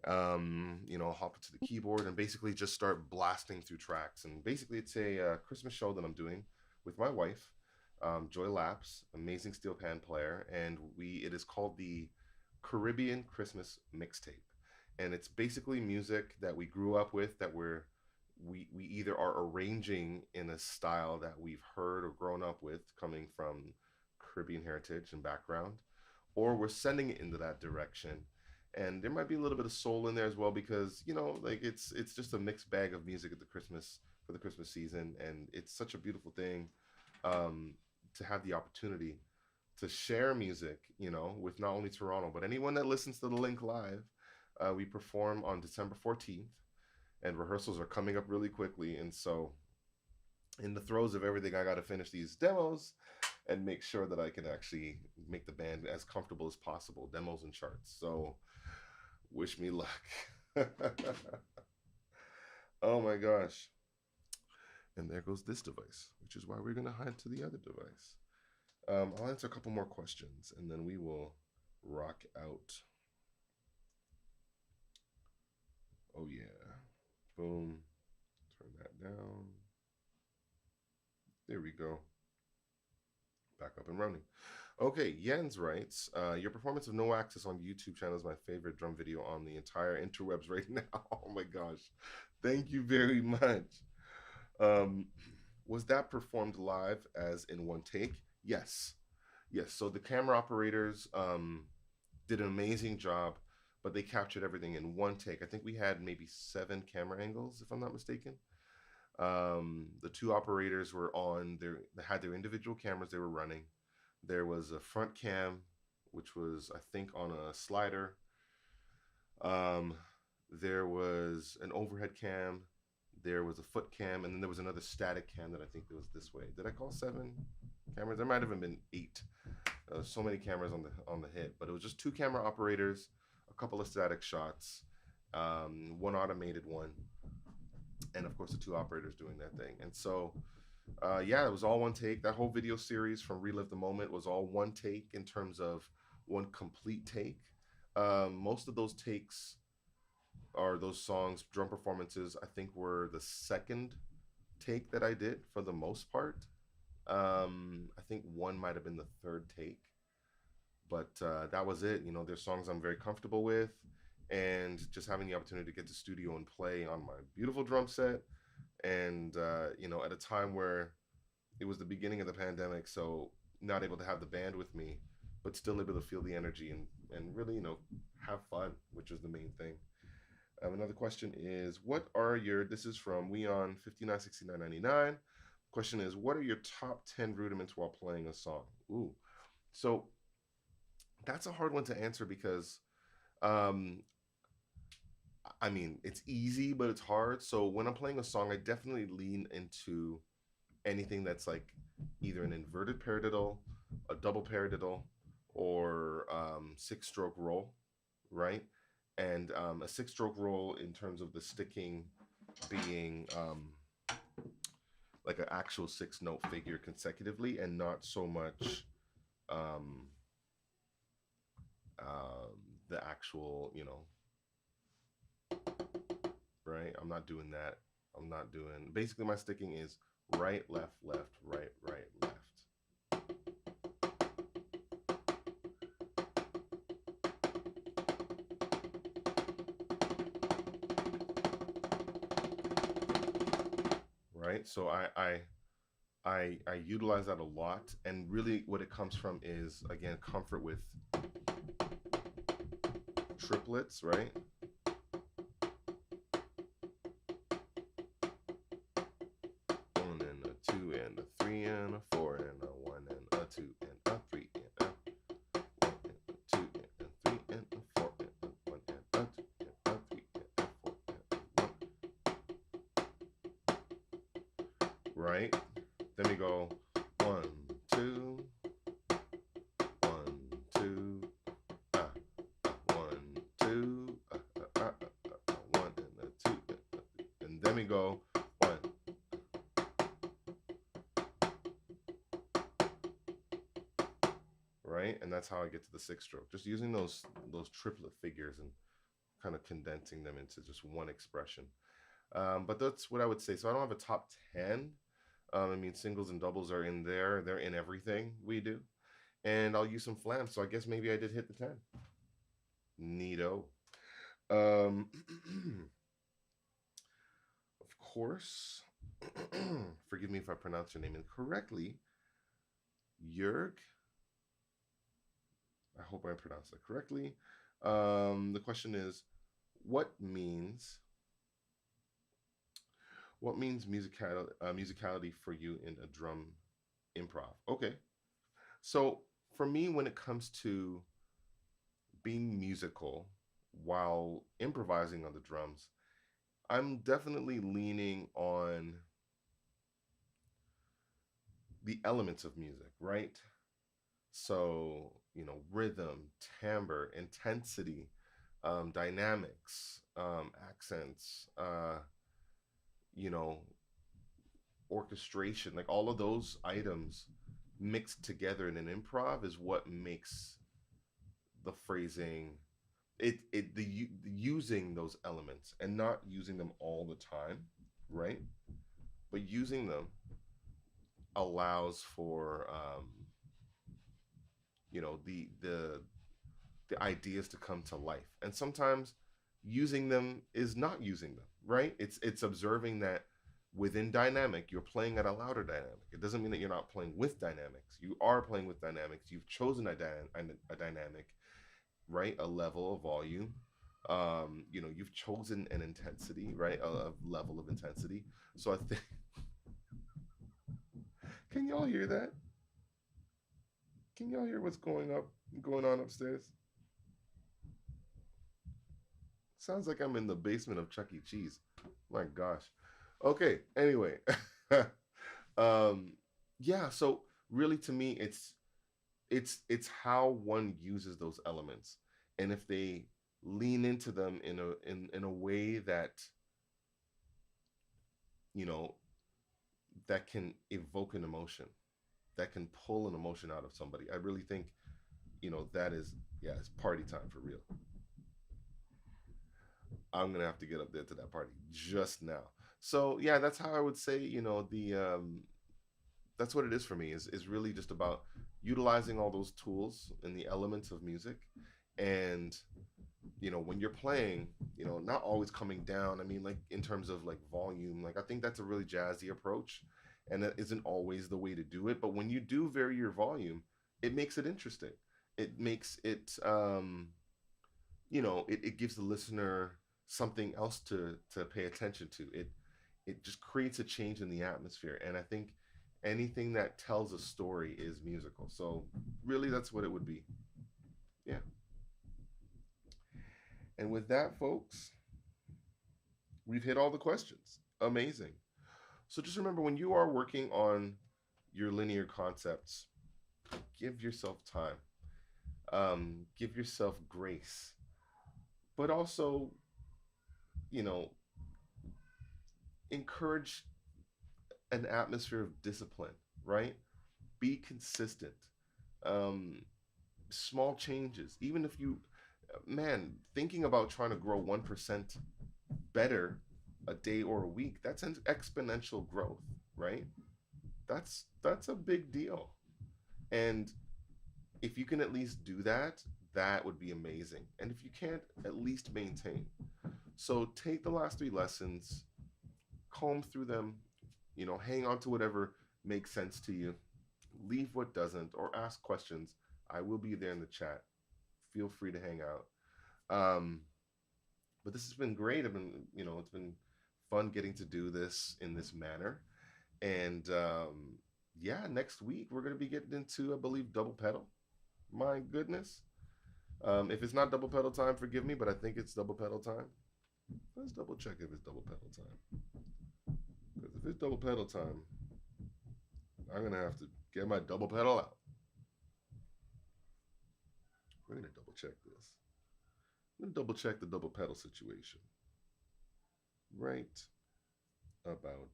Speaker 1: Hop into the keyboard and basically just start blasting through tracks. And basically, it's a Christmas show that I'm doing with my wife, Joy Laps, amazing steel pan player, and it is called the Caribbean Christmas Mixtape, and it's basically music that we grew up with that we either are arranging in a style that we've heard or grown up with, coming from Caribbean heritage and background, or we're sending it into that direction. And there might be a little bit of soul in there as well because like it's just a mixed bag of music at the Christmas for the Christmas season, and it's such a beautiful thing um, to have the opportunity to share music, with not only Toronto but anyone that listens to the Link live. We perform on December 14th, and rehearsals are coming up really quickly. And so, in the throes of everything, I got to finish these demos and make sure that I can actually make the band as comfortable as possible. Demos and charts. So, wish me luck. Oh my gosh. And there goes this device, which is why we're going to head to the other device. I'll answer a couple more questions and then we will rock out. Oh, yeah. Boom. Turn that down. There we go. Back up and running. Okay, Jens writes, your performance of No Access on YouTube channel is my favorite drum video on the entire interwebs right now. Oh my gosh. Thank you very much. Um, was that performed live as in one take? Yes. Yes. So the camera operators did an amazing job, but they captured everything in one take. I think we had maybe 7 camera angles, if I'm not mistaken. The two operators were on their they had their individual cameras they were running. There was a front cam, which was I think on a slider. Um, there was an overhead cam. There was a foot cam, and then there was another static cam that I think was this way. Did I call 7 cameras? There might have been 8. So many cameras on the hit, but it was just 2 camera operators, a couple of static shots, one automated one, and of course the 2 operators doing that thing. And so yeah, it was all one take. That whole video series from Relive the Moment was all one take in terms of one complete take. Most of those takes are those songs, drum performances, I think were the second take that I did for the most part. I think one might have been the third take, but that was it. You know, there's songs I'm very comfortable with, and just having the opportunity to get to studio and play on my beautiful drum set, and you know, at a time where it was the beginning of the pandemic, so not able to have the band with me, but still able to feel the energy and really, you know, have fun, which is the main thing. Another question is, what are your? This is from Weon 596999. Question is, what are your top 10 rudiments while playing a song? Ooh, so that's a hard one to answer because, um, I mean, it's easy, but it's hard. So when I'm playing a song, I definitely lean into anything that's like either an inverted paradiddle, a double paradiddle, or 6-stroke roll, right? And a 6-stroke roll in terms of the sticking being like an actual 6-note figure consecutively, and not so much um, the actual, you know, right? I'm not doing that. I'm not doing. Basically, my sticking is right, left, left, right, right, left. Right. So I utilize that a lot, and really what it comes from is again comfort with triplets, right? One and a two and a three and a four and a one and a two and a three and a one and a two and a three and a four and a one and a two and a three and a four and a one. Right? Then we go 1, 2, 1, 2, 1, 2, 1 and a 2, and then we go 1. Right, and that's how I get to the 6-stroke. Just using those triplet figures and kind of condensing them into just one expression. But that's what I would say. So I don't have a top 10. I mean, singles and doubles are in there. They're in everything we do. And I'll use some flams. So I guess maybe I did hit the 10. Neato. Um, of course, forgive me if I pronounce your name incorrectly. Jörg. I hope I pronounced that correctly. The question is, what means musicality for you in a drum improv? Okay, so for me, when it comes to being musical while improvising on the drums, I'm definitely leaning on the elements of music, right? So, you know, rhythm, timbre, intensity, dynamics, accents, you know, orchestration, like all of those items mixed together in an improv is what makes the phrasing the using those elements and not using them all the time, right? But using them allows for you know the ideas to come to life. And sometimes using them is not using them, right? It's observing that within dynamic you're playing at a louder dynamic. It doesn't mean that you're not playing with dynamics. You are playing with dynamics. You've chosen a dynamic, right? A level of volume. You know, you've chosen an intensity, right? A level of intensity. So I think, can y'all hear that? Can y'all hear what's going on upstairs? Sounds like I'm in the basement of Chuck E. Cheese. My gosh. Okay. Anyway, um, yeah. So really, to me, it's how one uses those elements, and if they lean into them in a way that you know that can evoke an emotion, that can pull an emotion out of somebody. I really think that is, yeah, it's party time for real. I'm gonna have to get up there to that party just now. So yeah, that's how I would say, the that's what it is for me, is really just about utilizing all those tools and the elements of music. And when you're playing, not always coming down. I mean, like in terms of like volume, like I think that's a really jazzy approach, and that isn't always the way to do it. But when you do vary your volume, it makes it interesting. It makes it it gives the listener something else to pay attention to. It just creates a change in the atmosphere. And I think anything that tells a story is musical. So really, that's what it would be. Yeah. And with that, folks, we've hit all the questions. Amazing. So just remember, when you are working on your linear concepts, give yourself time. Give yourself grace, but also, you know, encourage an atmosphere of discipline, right? Be consistent. Um, Small changes, even if you, man, thinking about trying to grow 1% better a day or a week, that's an exponential growth, right? That's a big deal. And if you can at least do that, that would be amazing. And if you can't, at least maintain. So take the last three lessons, comb through them, hang on to whatever makes sense to you, leave what doesn't, or ask questions. I will be there in the chat. Feel free to hang out. Um, but this has been great. It's been fun getting to do this in this manner. And yeah, next week we're going to be getting into, I believe, double pedal. My goodness. If it's not double pedal time, forgive me, but I think it's double pedal time. Let's double check if it's double pedal time. Because if it's double pedal time, I'm going to have to get my double pedal out. We're going to double check this. I'm going to double check the double pedal situation right about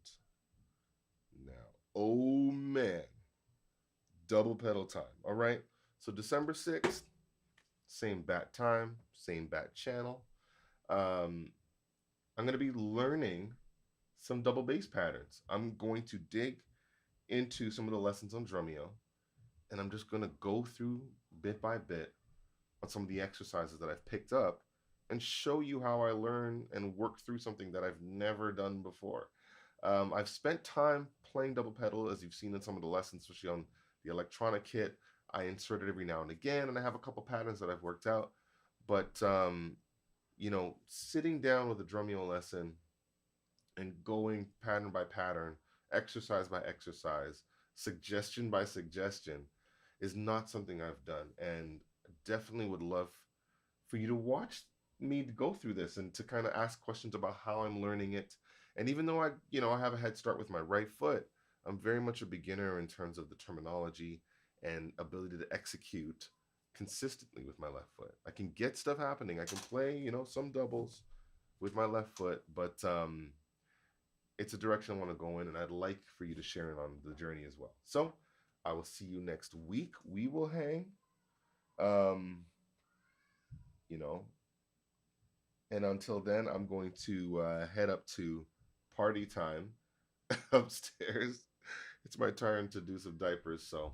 Speaker 1: now. Oh man, double pedal time. All right. So December 6th, same bat time, same bat channel. Um, I'm going to be learning some double bass patterns. I'm going to dig into some of the lessons on Drumeo, and I'm just going to go through bit by bit on some of the exercises that I've picked up and show you how I learn and work through something that I've never done before. I've spent time playing double pedal, as you've seen in some of the lessons, especially on the electronic kit. I insert it every now and again, and I have a couple patterns that I've worked out. But sitting down with a Drumeo lesson and going pattern by pattern, exercise by exercise, suggestion by suggestion, is not something I've done, and definitely would love for you to watch me go through this and to kind of ask questions about how I'm learning it. And even though I have a head start with my right foot, I'm very much a beginner in terms of the terminology and ability to execute consistently with my left foot. I can get stuff happening. I can play, some doubles with my left foot, but it's a direction I want to go in, and I'd like for you to share in on the journey as well. So I will see you next week. We will hang. Um, you know, and until then, I'm going to head up to party time upstairs. It's my turn to do some diapers, so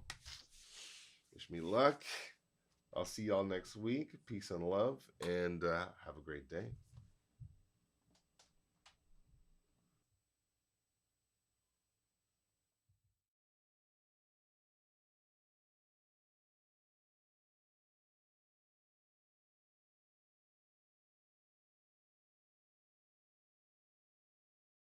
Speaker 1: wish me luck. I'll see y'all next week. Peace and love, and have a great day.